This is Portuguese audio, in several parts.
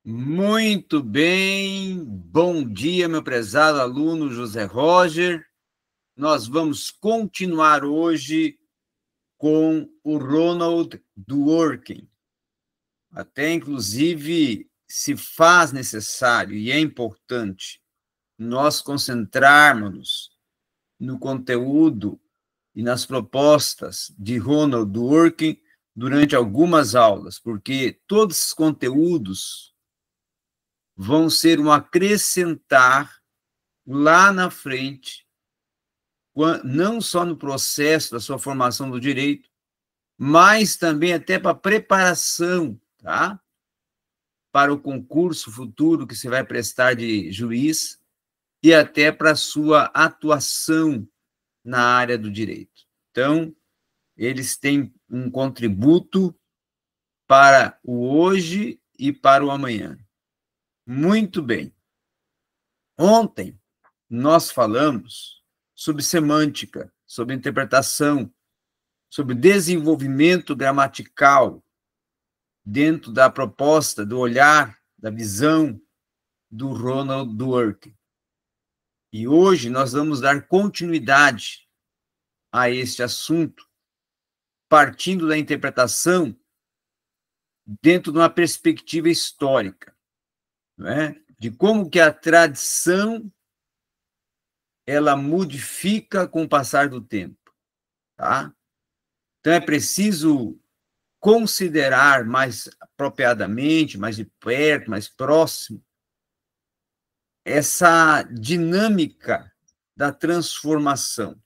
Muito bem, bom dia, meu prezado aluno José Roger. Nós vamos continuar hoje com o Ronald Dworkin. Até, inclusive, se faz necessário e é importante nós concentrarmos no conteúdo e nas propostas de Ronald Dworkin durante algumas aulas, porque todos esses conteúdos vão ser um acrescentar lá na frente, não só no processo da sua formação do direito, mas também até para a preparação, tá? Para o concurso futuro que você vai prestar de juiz e até para a sua atuação na área do direito. Então, eles têm um contributo para o hoje e para o amanhã. Muito bem. Ontem, nós falamos sobre semântica, sobre interpretação, sobre desenvolvimento gramatical dentro da proposta, do olhar, da visão do Ronald Dworkin. E hoje nós vamos dar continuidade a este assunto, partindo da interpretação dentro de uma perspectiva histórica, não é? De como que a tradição ela modifica com o passar do tempo, tá? Então, é preciso considerar mais apropriadamente, mais de perto, mais próximo, essa dinâmica da transformação,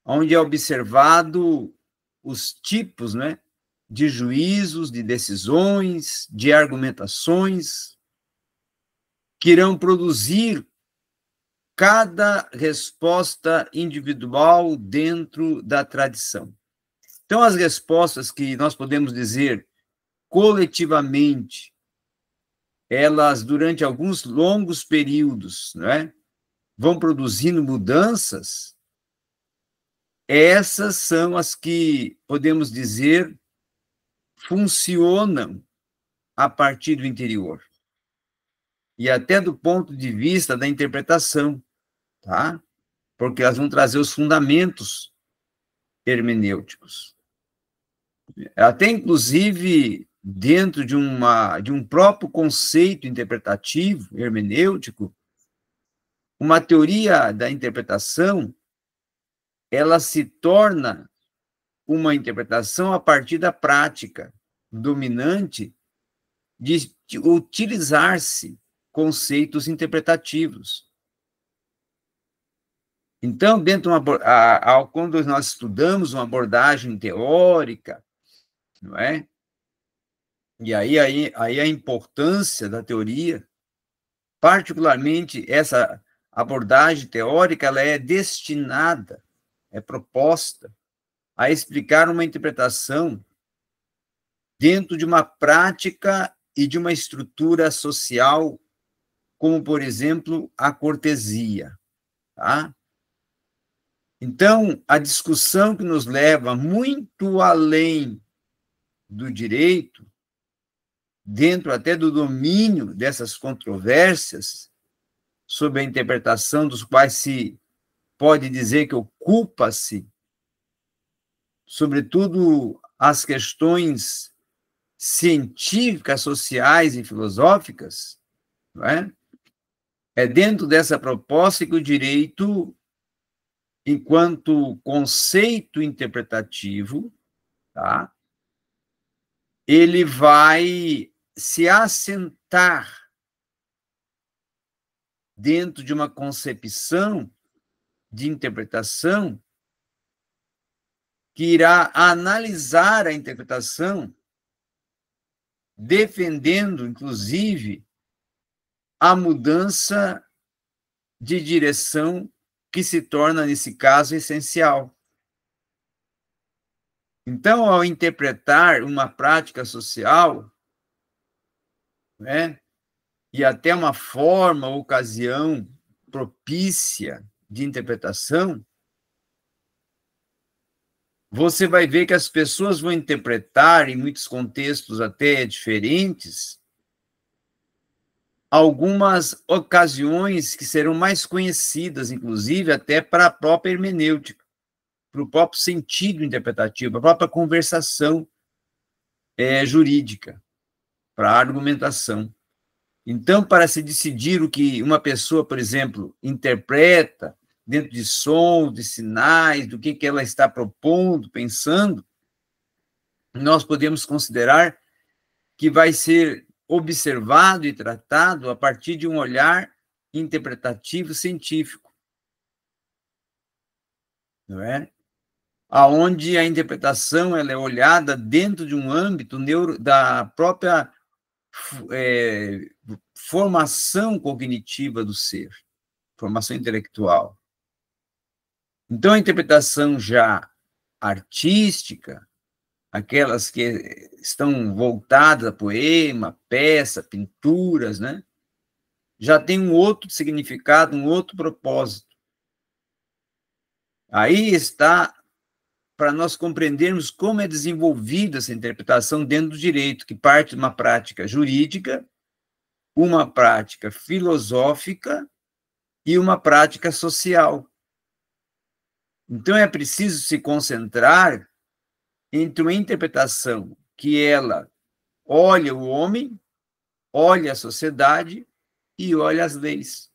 onde é observado os tipos, né, de juízos, de decisões, de argumentações, que irão produzir cada resposta individual dentro da tradição. Então, as respostas que nós podemos dizer coletivamente, elas, durante alguns longos períodos, né, vão produzindo mudanças, essas são as que, podemos dizer, funcionam a partir do interior. E até do ponto de vista da interpretação, tá? Porque elas vão trazer os fundamentos hermenêuticos. Até, inclusive, dentro de um próprio conceito interpretativo, hermenêutico, uma teoria da interpretação, ela se torna uma interpretação a partir da prática dominante de utilizar-se conceitos interpretativos. Então, quando nós estudamos uma abordagem teórica, não é? E aí a importância da teoria, particularmente essa abordagem teórica, ela é destinada, é proposta a explicar uma interpretação dentro de uma prática e de uma estrutura social, como, por exemplo, a cortesia, tá? Então, a discussão que nos leva muito além do direito, dentro até do domínio dessas controvérsias sobre a interpretação dos quais se pode dizer que ocupa-se, sobretudo, as questões científicas, sociais e filosóficas, não é? É dentro dessa proposta que o direito, enquanto conceito interpretativo, tá? Ele vai se assentar dentro de uma concepção de interpretação que irá analisar a interpretação, defendendo, inclusive, a mudança de direção que se torna, nesse caso, essencial. Então, ao interpretar uma prática social, né, e até uma forma, ocasião propícia de interpretação, você vai ver que as pessoas vão interpretar, em muitos contextos até diferentes, algumas ocasiões que serão mais conhecidas, inclusive, até para a própria hermenêutica, para o próprio sentido interpretativo, para a própria conversação jurídica, para a argumentação. Então, para se decidir o que uma pessoa, por exemplo, interpreta dentro de sons, de sinais, do que ela está propondo, pensando, nós podemos considerar que vai ser observado e tratado a partir de um olhar interpretativo científico, não é? Aonde a interpretação ela é olhada dentro de um âmbito da própria formação cognitiva do ser, formação intelectual. Então, a interpretação já artística, aquelas que estão voltadas a poema, peça, pinturas, né? Já tem um outro significado, um outro propósito. Aí está para nós compreendermos como é desenvolvida essa interpretação dentro do direito, que parte de uma prática jurídica, uma prática filosófica e uma prática social. Então, é preciso se concentrar entre uma interpretação que ela olha o homem, olha a sociedade e olha as leis.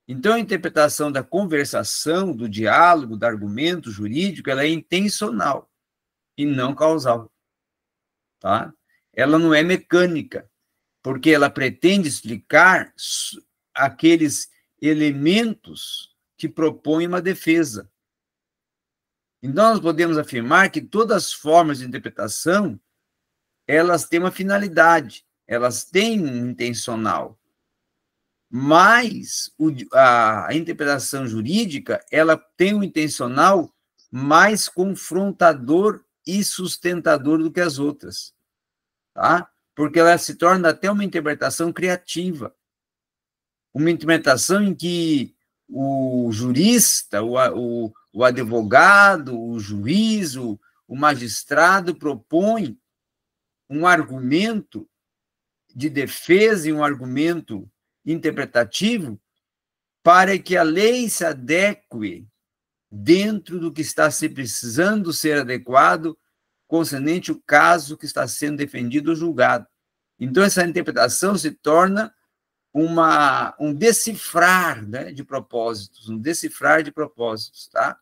Então, a interpretação da conversação, do diálogo, do argumento jurídico, ela é intencional e não causal. Tá? Ela não é mecânica, porque ela pretende explicar aqueles elementos que propõem uma defesa. Então, nós podemos afirmar que todas as formas de interpretação, elas têm uma finalidade, elas têm um intencional. Mas a interpretação jurídica, ela tem um intencional mais confrontador e sustentador do que as outras, tá? Porque ela se torna até uma interpretação criativa, uma interpretação em que o jurista, o advogado, o juiz, o magistrado propõe um argumento de defesa e um argumento interpretativo para que a lei se adeque dentro do que está se precisando ser adequado concernente o caso que está sendo defendido ou julgado. Então, essa interpretação se torna um decifrar, né, de propósitos, tá?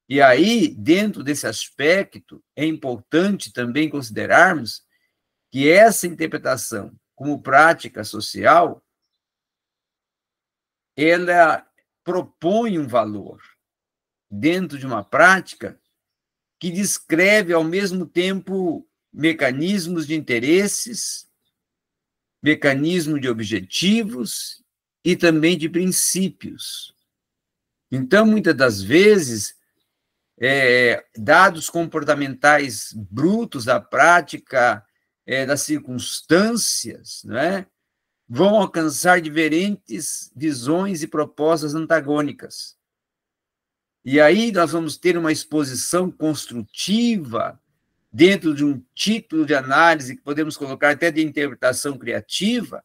E aí, dentro desse aspecto, é importante também considerarmos que essa interpretação como prática social, ela propõe um valor dentro de uma prática que descreve, ao mesmo tempo, mecanismos de interesses, mecanismo de objetivos e também de princípios. Então, muitas das vezes, dados comportamentais brutos da prática, das circunstâncias, né, vão alcançar diferentes visões e propostas antagônicas. E aí nós vamos ter uma exposição construtiva dentro de um título de análise que podemos colocar até de interpretação criativa,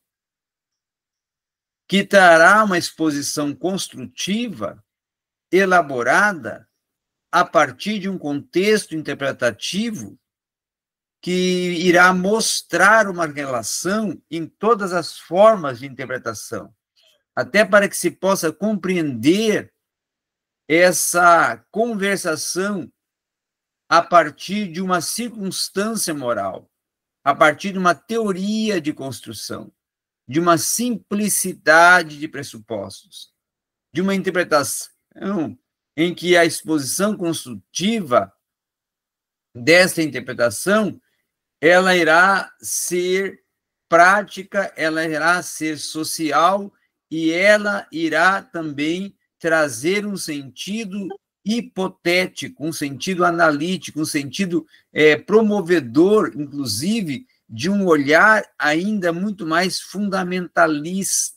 que trará uma exposição construtiva elaborada a partir de um contexto interpretativo que irá mostrar uma relação em todas as formas de interpretação, até para que se possa compreender essa conversação a partir de uma circunstância moral, a partir de uma teoria de construção, de uma simplicidade de pressupostos, de uma interpretação em que a exposição construtiva dessa interpretação, ela irá ser prática, ela irá ser social e ela irá também trazer um sentido hipotético, um sentido analítico, um sentido promovedor, inclusive, de um olhar ainda muito mais fundamentalista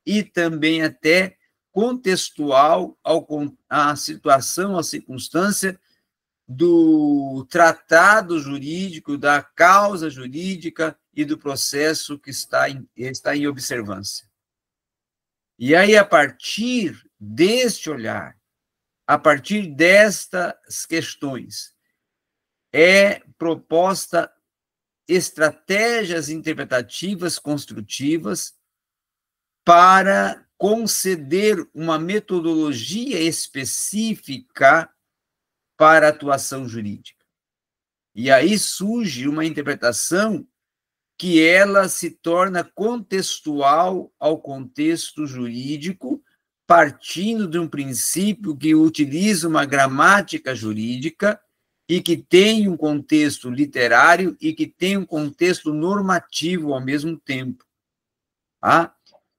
e também até contextual à situação, à circunstância do tratado jurídico, da causa jurídica e do processo que está em observância. E aí, a partir deste olhar, a partir destas questões, é proposta estratégias interpretativas construtivas para conceder uma metodologia específica para a atuação jurídica. E aí surge uma interpretação que ela se torna contextual ao contexto jurídico, partindo de um princípio que utiliza uma gramática jurídica e que tem um contexto literário e que tem um contexto normativo ao mesmo tempo. Tá?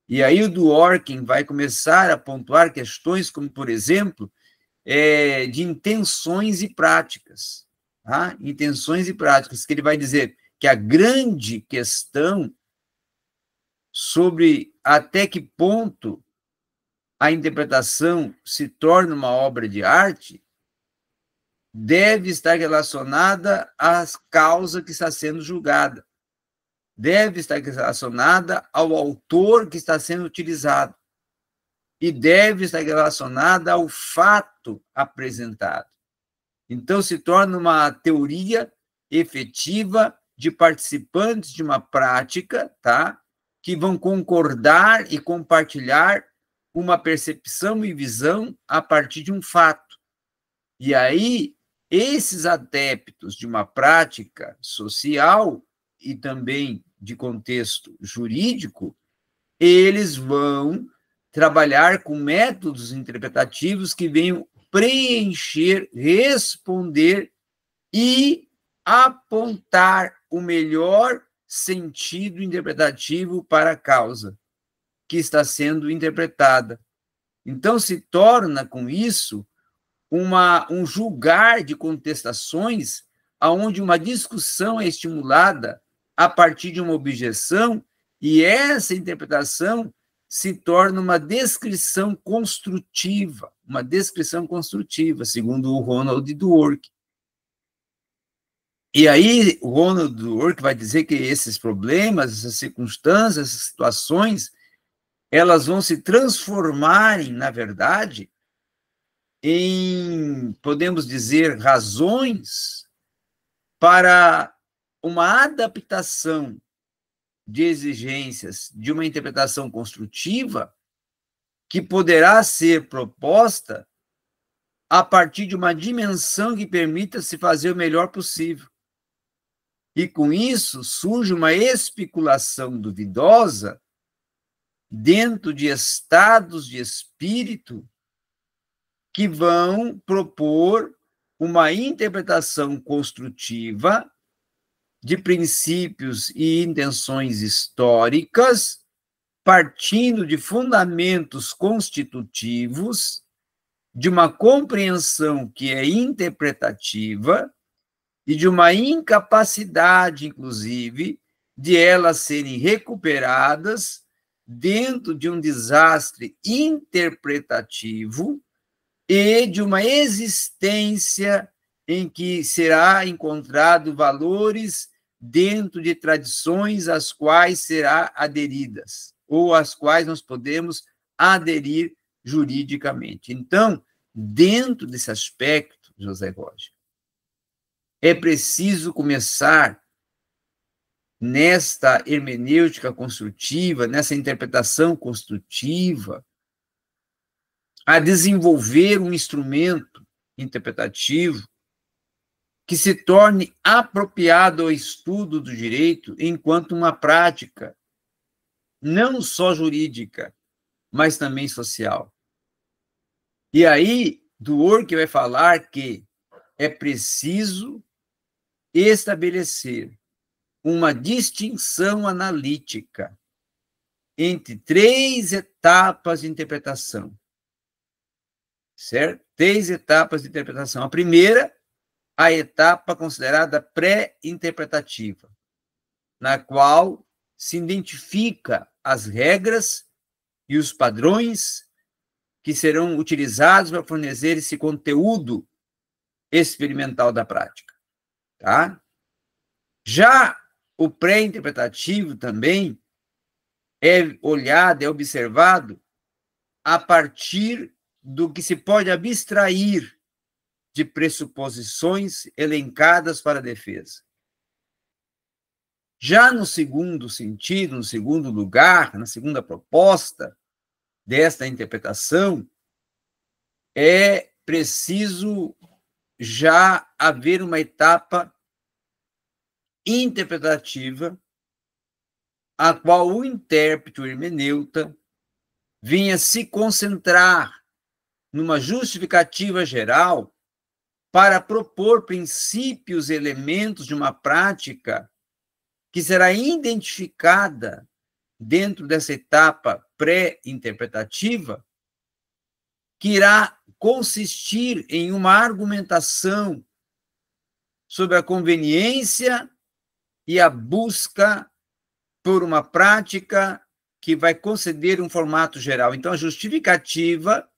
E aí o Dworkin vai começar a pontuar questões como, por exemplo, de intenções e práticas. Tá? Intenções e práticas, que ele vai dizer que a grande questão sobre até que ponto a interpretação se torna uma obra de arte deve estar relacionada à causa que está sendo julgada, deve estar relacionada ao autor que está sendo utilizado e deve estar relacionada ao fato apresentado. Então, se torna uma teoria efetiva de participantes de uma prática, tá? Que vão concordar e compartilhar uma percepção e visão a partir de um fato. E aí, esses adeptos de uma prática social e também de contexto jurídico, eles vão trabalhar com métodos interpretativos que venham preencher, responder e apontar o melhor sentido interpretativo para a causa que está sendo interpretada. Então, se torna, com isso, um julgar de contestações onde uma discussão é estimulada a partir de uma objeção e essa interpretação se torna uma descrição construtiva, segundo o Ronald Dworkin. E aí, o Ronald Dworkin vai dizer que esses problemas, essas circunstâncias, essas situações, elas vão se transformarem, na verdade, em, podemos dizer, razões para uma adaptação de exigências de uma interpretação construtiva que poderá ser proposta a partir de uma dimensão que permita se fazer o melhor possível. E, com isso, surge uma especulação duvidosa dentro de estados de espírito que vão propor uma interpretação construtiva de princípios e intenções históricas, partindo de fundamentos constitutivos, de uma compreensão que é interpretativa e de uma incapacidade, inclusive, de elas serem recuperadas dentro de um desastre interpretativo e de uma existência em que será encontrado valores dentro de tradições às quais será aderidas, ou às quais nós podemos aderir juridicamente. Então, dentro desse aspecto, José Roger, é preciso começar nesta hermenêutica construtiva, nessa interpretação construtiva, a desenvolver um instrumento interpretativo que se torne apropriado ao estudo do direito enquanto uma prática, não só jurídica, mas também social. E aí, Dworkin vai falar que é preciso estabelecer uma distinção analítica entre 3 etapas de interpretação, certo? 3 etapas de interpretação. A primeira, a etapa considerada pré-interpretativa, na qual se identifica as regras e os padrões que serão utilizados para fornecer esse conteúdo experimental da prática, tá? Já o pré-interpretativo também é olhado, é observado a partir do que se pode abstrair de pressuposições elencadas para a defesa. Já no segundo sentido, no segundo lugar, na segunda proposta desta interpretação, é preciso já haver uma etapa interpretativa, a qual o intérprete, o hermeneuta, vinha se concentrar numa justificativa geral para propor princípios, elementos de uma prática que será identificada dentro dessa etapa pré-interpretativa, que irá consistir em uma argumentação sobre a conveniência e a busca por uma prática que vai conceder um formato geral. Então, a justificativa,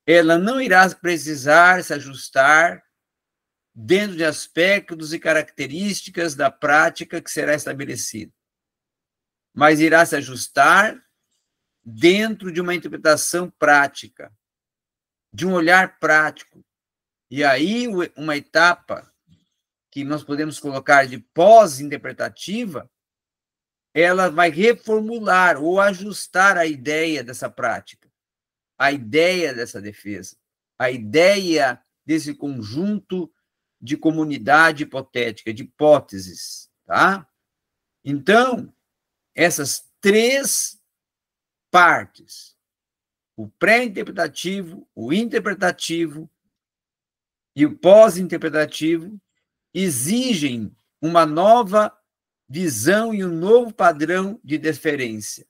ela não irá precisar se ajustar dentro de aspectos e características da prática que será estabelecida, mas irá se ajustar dentro de uma interpretação prática, de um olhar prático. E aí, uma etapa que nós podemos colocar de pós-interpretativa, ela vai reformular ou ajustar a ideia dessa prática, a ideia dessa defesa, a ideia desse conjunto de comunidade hipotética, de hipóteses, tá? Então, essas três partes, o pré-interpretativo, o interpretativo e o pós-interpretativo, exigem uma nova visão e um novo padrão de deferência,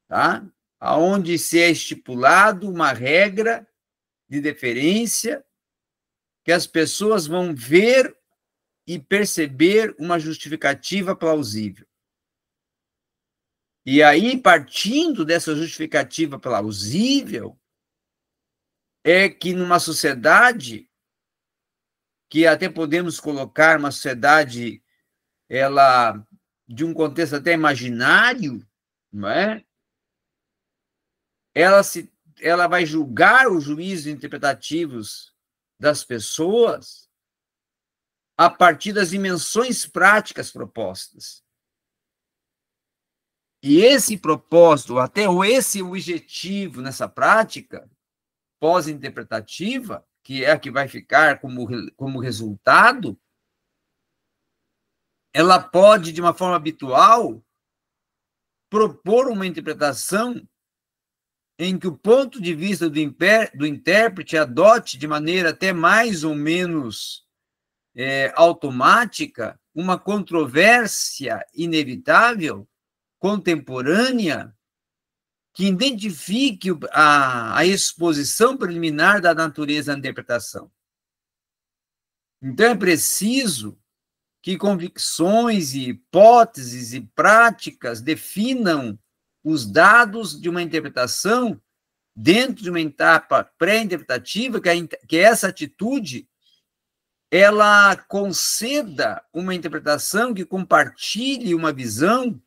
tá? Onde se é estipulado uma regra de deferência que as pessoas vão ver e perceber uma justificativa plausível. E aí, partindo dessa justificativa plausível, é que numa sociedade, que até podemos colocar uma sociedade ela, de um contexto até imaginário, não é? Ela vai julgar os juízos interpretativos das pessoas a partir das dimensões práticas propostas. E esse propósito, até esse objetivo nessa prática pós-interpretativa, que é a que vai ficar como resultado, ela pode, de uma forma habitual, propor uma interpretação em que o ponto de vista do intérprete adote de maneira até mais ou menos automática uma controvérsia inevitável, contemporânea, que identifique a exposição preliminar da natureza da interpretação. Então, é preciso que convicções e hipóteses e práticas definam os dados de uma interpretação dentro de uma etapa pré-interpretativa, que essa atitude ela conceda uma interpretação que compartilhe uma visão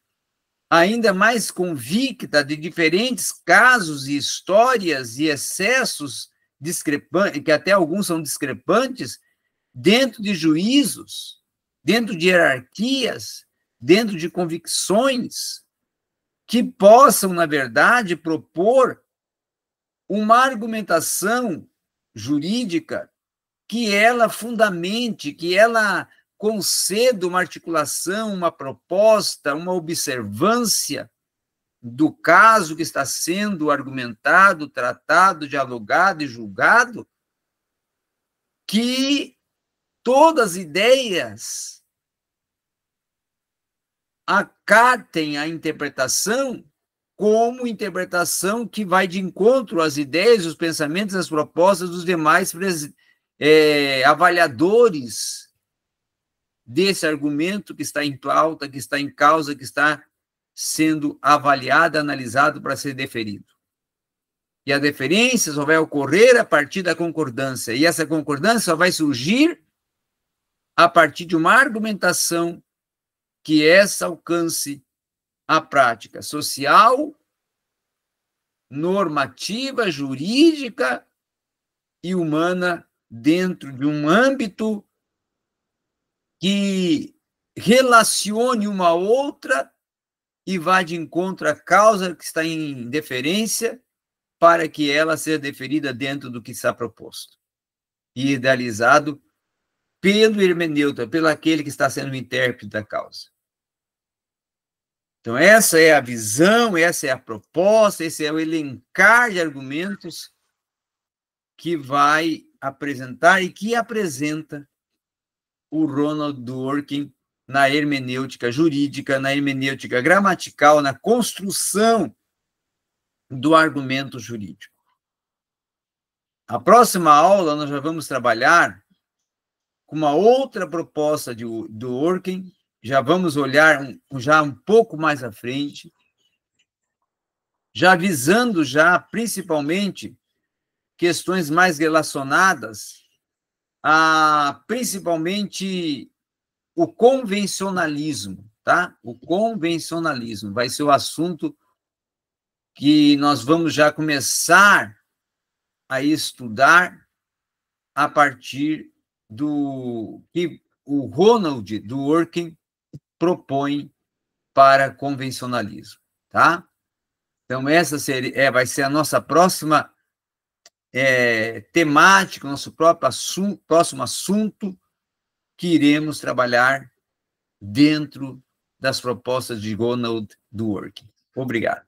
ainda mais convicta de diferentes casos e histórias e excessos discrepantes, que até alguns são discrepantes, dentro de juízos, dentro de hierarquias, dentro de convicções, que possam, na verdade, propor uma argumentação jurídica que ela fundamente, que ela conceda uma articulação, uma proposta, uma observância do caso que está sendo argumentado, tratado, dialogado e julgado, que todas as ideias acatem a interpretação como interpretação que vai de encontro às ideias, os pensamentos, as propostas dos demais avaliadores desse argumento que está em pauta, que está em causa, que está sendo avaliado, analisado para ser deferido. E a deferência só vai ocorrer a partir da concordância. E essa concordância só vai surgir a partir de uma argumentação que essa alcance a prática social, normativa, jurídica e humana dentro de um âmbito que relacione uma outra e vá de encontro à causa que está em deferência para que ela seja deferida dentro do que está proposto e idealizado pelo hermeneuta, pelo aquele que está sendo o intérprete da causa. Então, essa é a visão, essa é a proposta, esse é o elencar de argumentos que vai apresentar e que apresenta o Ronald Dworkin na hermenêutica jurídica, na hermenêutica gramatical, na construção do argumento jurídico. A próxima aula nós já vamos trabalhar com uma outra proposta do Dworkin, já vamos olhar já um pouco mais à frente, já visando já principalmente questões mais relacionadas a principalmente o convencionalismo, tá? O convencionalismo vai ser o assunto que nós vamos já começar a estudar a partir do que o Ronald Dworkin propõe para convencionalismo, tá? Então, essa vai ser a nossa próxima temática, nosso próximo assunto que iremos trabalhar dentro das propostas de Ronald Dworkin. Obrigado.